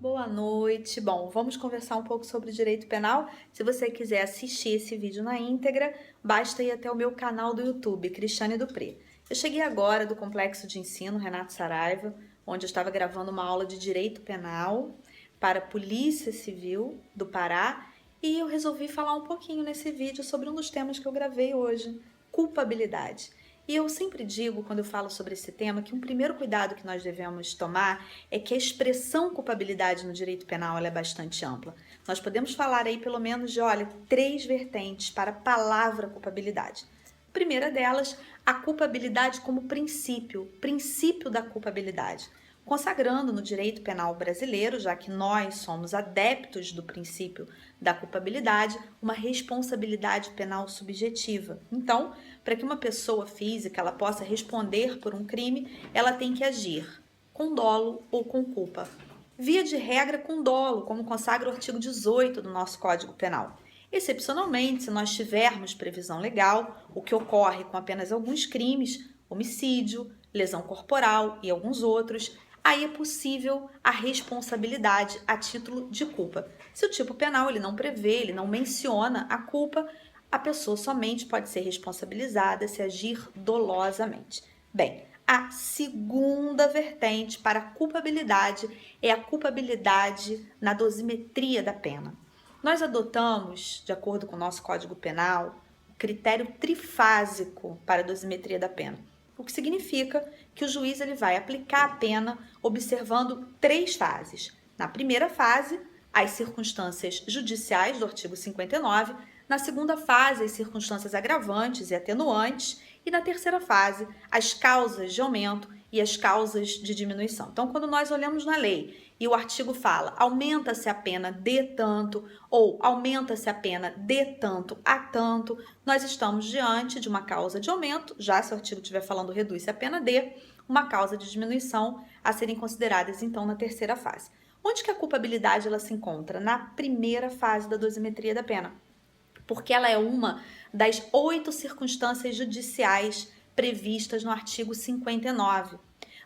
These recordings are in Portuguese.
Boa noite. Bom, vamos conversar um pouco sobre direito penal. Se você quiser assistir esse vídeo na íntegra, basta ir até o meu canal do YouTube, Cristiane Dupré. Eu cheguei agora do Complexo de Ensino Renato Saraiva, onde eu estava gravando uma aula de direito penal para a Polícia Civil do Pará, e eu resolvi falar um pouquinho nesse vídeo sobre um dos temas que eu gravei hoje, culpabilidade. E eu sempre digo, quando eu falo sobre esse tema, que um primeiro cuidado que nós devemos tomar é que a expressão culpabilidade no direito penal ela é bastante ampla. Nós podemos falar aí pelo menos de, olha, 3 vertentes para a palavra culpabilidade. A primeira delas, a culpabilidade como princípio da culpabilidade, consagrando no direito penal brasileiro, já que nós somos adeptos do princípio da culpabilidade, uma responsabilidade penal subjetiva. Então, para que uma pessoa física ela possa responder por um crime, ela tem que agir com dolo ou com culpa. Via de regra, com dolo, como consagra o artigo 18 do nosso Código Penal. Excepcionalmente, se nós tivermos previsão legal, o que ocorre com apenas alguns crimes, homicídio, lesão corporal e alguns outros, aí é possível a responsabilidade a título de culpa. Se o tipo penal ele não prevê, ele não menciona a culpa, a pessoa somente pode ser responsabilizada se agir dolosamente. Bem, a segunda vertente para a culpabilidade é a culpabilidade na dosimetria da pena. Nós adotamos, de acordo com o nosso Código Penal, o critério trifásico para a dosimetria da pena, o que significa que o juiz ele vai aplicar a pena observando 3 fases. Na primeira fase, as circunstâncias judiciais do artigo 59, na segunda fase, as circunstâncias agravantes e atenuantes, e na terceira fase, as causas de aumento e as causas de diminuição. Então, quando nós olhamos na lei e o artigo fala aumenta-se a pena de tanto ou aumenta-se a pena de tanto a tanto, nós estamos diante de uma causa de aumento, já se o artigo estiver falando reduz-se a pena de, uma causa de diminuição a serem consideradas então na terceira fase. Onde que a culpabilidade ela se encontra? Na primeira fase da dosimetria da pena, porque ela é uma das 8 circunstâncias judiciais previstas no artigo 59.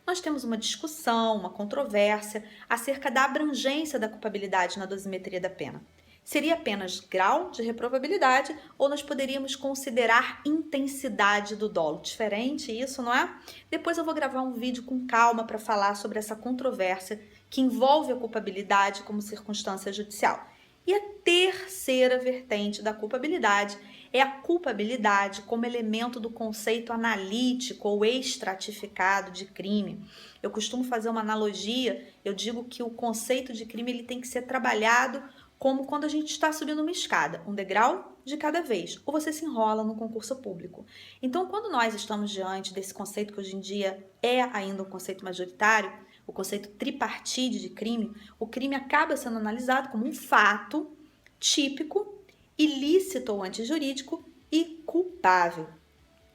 Nós temos uma discussão, uma controvérsia acerca da abrangência da culpabilidade na dosimetria da pena. Seria apenas grau de reprovabilidade ou nós poderíamos considerar intensidade do dolo? Diferente isso, não é? Depois eu vou gravar um vídeo com calma para falar sobre essa controvérsia que envolve a culpabilidade como circunstância judicial. E a terceira vertente da culpabilidade é a culpabilidade como elemento do conceito analítico ou estratificado de crime. Eu costumo fazer uma analogia, eu digo que o conceito de crime ele tem que ser trabalhado como quando a gente está subindo uma escada, um degrau de cada vez, ou você se enrola no concurso público. Então, quando nós estamos diante desse conceito que hoje em dia é ainda um conceito majoritário, o conceito tripartite de crime, o crime acaba sendo analisado como um fato típico, ilícito ou antijurídico e culpável.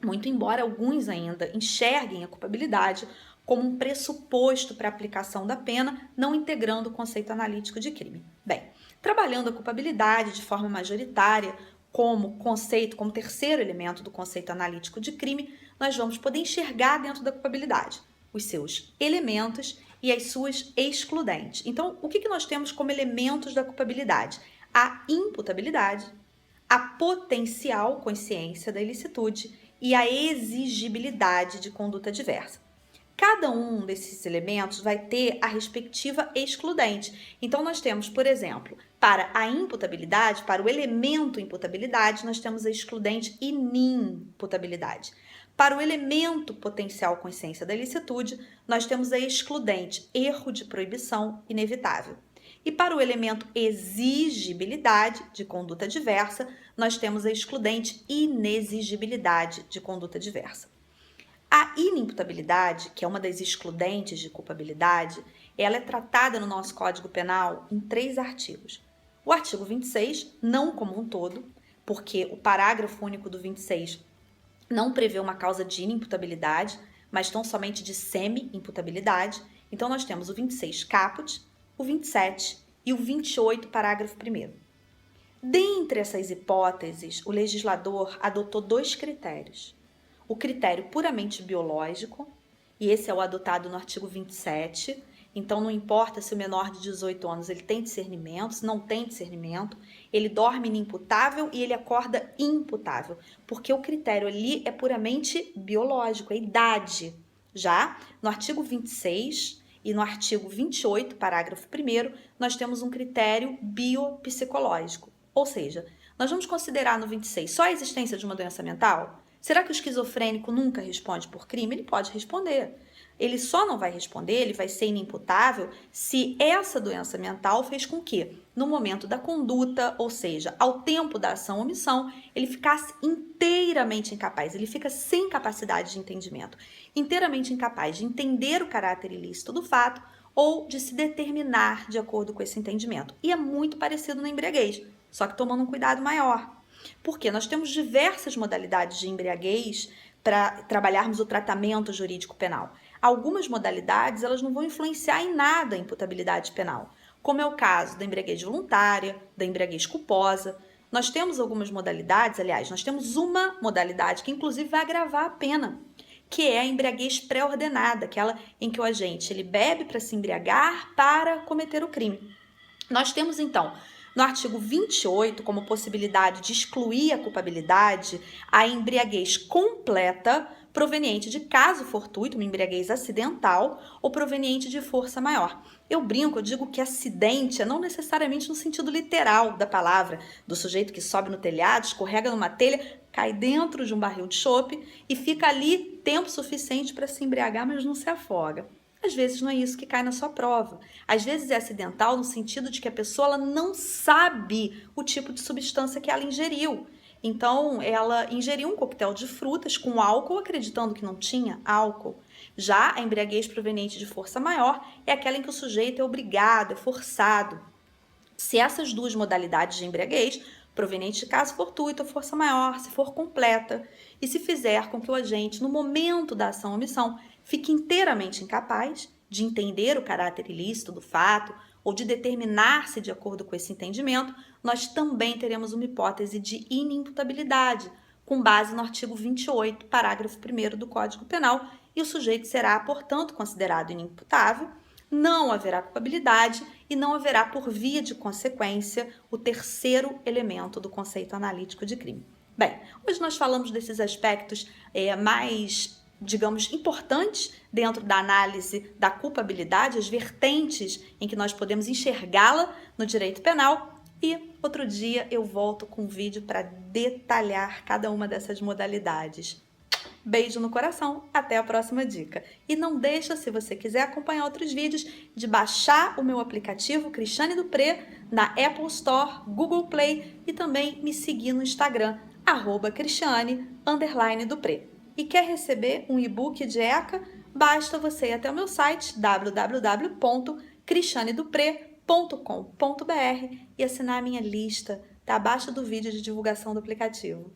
Muito embora alguns ainda enxerguem a culpabilidade como um pressuposto para a aplicação da pena, não integrando o conceito analítico de crime. Bem, trabalhando a culpabilidade de forma majoritária como conceito, como terceiro elemento do conceito analítico de crime, nós vamos poder enxergar dentro da culpabilidade os seus elementos e as suas excludentes. Então, o que nós temos como elementos da culpabilidade? A imputabilidade, a potencial consciência da ilicitude e a exigibilidade de conduta diversa. Cada um desses elementos vai ter a respectiva excludente. Então, nós temos, por exemplo, para a imputabilidade, para o elemento imputabilidade, nós temos a excludente inimputabilidade. Para o elemento potencial consciência da ilicitude, nós temos a excludente erro de proibição inevitável. E para o elemento exigibilidade de conduta diversa, nós temos a excludente inexigibilidade de conduta diversa. A inimputabilidade, que é uma das excludentes de culpabilidade, ela é tratada no nosso Código Penal em 3 artigos. O artigo 26, não como um todo, porque o parágrafo único do 26 não prevê uma causa de inimputabilidade, mas tão somente de semi-imputabilidade. Então, nós temos o 26 caput, o 27 e o 28, parágrafo 1º. Dentre essas hipóteses, o legislador adotou 2 critérios. O critério puramente biológico, e esse é o adotado no artigo 27, Então não importa se o menor de 18 anos ele tem discernimento, se não tem discernimento, ele dorme inimputável e ele acorda imputável, porque o critério ali é puramente biológico, é idade. Já no artigo 26 e no artigo 28, parágrafo 1º, nós temos um critério biopsicológico, ou seja, nós vamos considerar no 26 só a existência de uma doença mental? Será que o esquizofrênico nunca responde por crime? Ele pode responder. Ele só não vai responder, ele vai ser inimputável se essa doença mental fez com que, no momento da conduta, ou seja, ao tempo da ação ou omissão, ele ficasse inteiramente incapaz, ele fica sem capacidade de entendimento, inteiramente incapaz de entender o caráter ilícito do fato ou de se determinar de acordo com esse entendimento. E é muito parecido na embriaguez, só que tomando um cuidado maior. Porque nós temos diversas modalidades de embriaguez para trabalharmos o tratamento jurídico penal. Algumas modalidades elas não vão influenciar em nada a imputabilidade penal, como é o caso da embriaguez voluntária, da embriaguez culposa. Nós temos algumas modalidades, aliás, nós temos uma modalidade que inclusive vai agravar a pena, que é a embriaguez pré-ordenada, aquela em que o agente ele bebe para se embriagar para cometer o crime. Nós temos então no artigo 28, como possibilidade de excluir a culpabilidade, a embriaguez completa proveniente de caso fortuito, uma embriaguez acidental, ou proveniente de força maior. Eu brinco, eu digo que acidente é não necessariamente no sentido literal da palavra, do sujeito que sobe no telhado, escorrega numa telha, cai dentro de um barril de chope e fica ali tempo suficiente para se embriagar, mas não se afoga. Às vezes não é isso que cai na sua prova. Às vezes é acidental no sentido de que a pessoa ela não sabe o tipo de substância que ela ingeriu. Então, ela ingeriu um coquetel de frutas com álcool, acreditando que não tinha álcool. Já a embriaguez proveniente de força maior é aquela em que o sujeito é obrigado, é forçado. Se essas duas modalidades de embriaguez, proveniente de caso fortuito ou força maior, se for completa e se fizer com que o agente, no momento da ação ou omissão, fique inteiramente incapaz de entender o caráter ilícito do fato ou de determinar-se de acordo com esse entendimento, nós também teremos uma hipótese de inimputabilidade, com base no artigo 28, parágrafo 1º do Código Penal, e o sujeito será, portanto, considerado inimputável, não haverá culpabilidade e não haverá, por via de consequência, o terceiro elemento do conceito analítico de crime. Bem, hoje nós falamos desses aspectos mais, digamos, importantes dentro da análise da culpabilidade, as vertentes em que nós podemos enxergá-la no direito penal, e outro dia eu volto com um vídeo para detalhar cada uma dessas modalidades. Beijo no coração, até a próxima dica. E não deixa, se você quiser acompanhar outros vídeos, de baixar o meu aplicativo Cristiane Dupré na Apple Store, Google Play e também me seguir no Instagram, @Cristiane_Dupré. E quer receber um e-book de ECA? Basta você ir até o meu site www.cristianedupré.com.br e assinar a minha lista, tá abaixo do vídeo de divulgação do aplicativo.